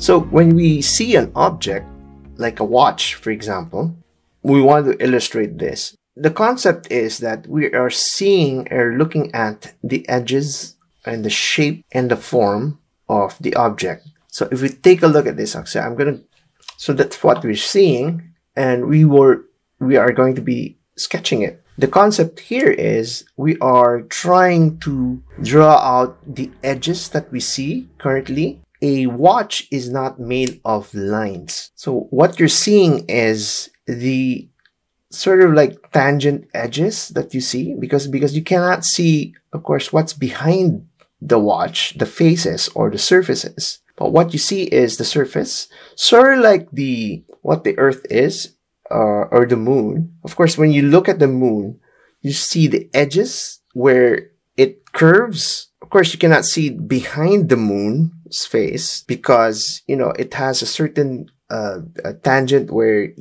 So when we see an object, like a watch, for example, we want to illustrate this. The concept is that we are seeing or looking at the edges and the shape and the form of the object. So if we take a look at this, so that's what we're seeing, and we are going to be sketching it. The concept here is we are trying to draw out the edges that we see currently. A watch is not made of lines. So what you're seeing is the sort of like tangent edges that you see, because you cannot see, of course, what's behind the watch, the faces or the surfaces. But what you see is the surface, sort of like what the Earth is, or the moon. Of course, when you look at the moon, you see the edges where it curves. Of course, you cannot see behind the moon's face because, you know, it has a certain a tangent where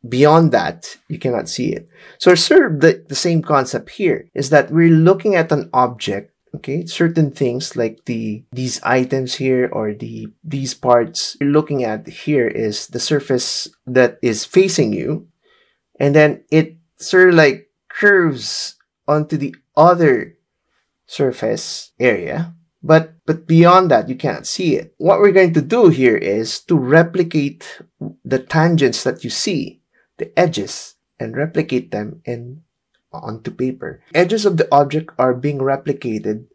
beyond that, you cannot see it. So sort of the same concept here is that we're looking at an object, okay, certain things like these items here or these parts you're looking at here is the surface that is facing you, and then it sort of like curves onto the other surface area, but beyond that you can't see it. What we're going to do here is to replicate the tangents that you see, the edges, and replicate them onto paper. Edges of the object are being replicated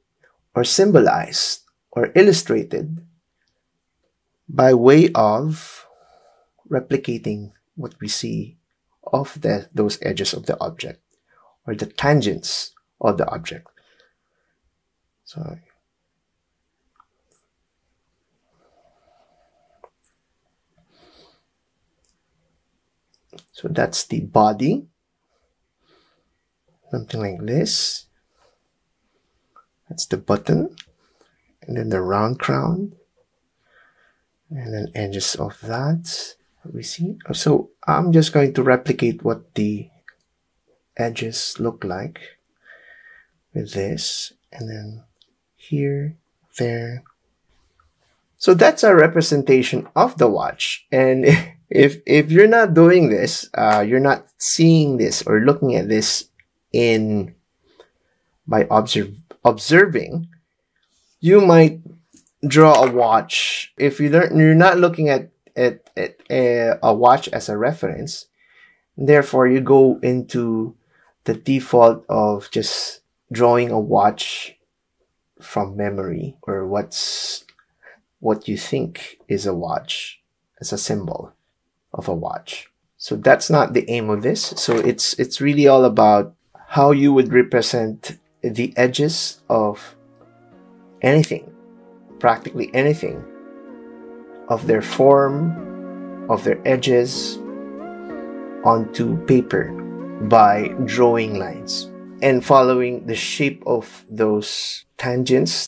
or symbolized or illustrated by way of replicating what we see of those edges of the object or the tangents of the object. So that's the body, something like this. That's the button, and then the round crown, and then edges of that we see. So I'm just going to replicate what the edges look like with this, and then here, there. So that's a representation of the watch. And if you're not doing this, you're not seeing this or looking at this by observing, you might draw a watch. If you're not looking at a watch as a reference, therefore you go into the default of just drawing a watch from memory, or what you think is a watch as a symbol of a watch. So that's not the aim of this. So it's really all about how you would represent the edges of anything, practically anything, of their form, of their edges onto paper by drawing lines and following the shape of those tangents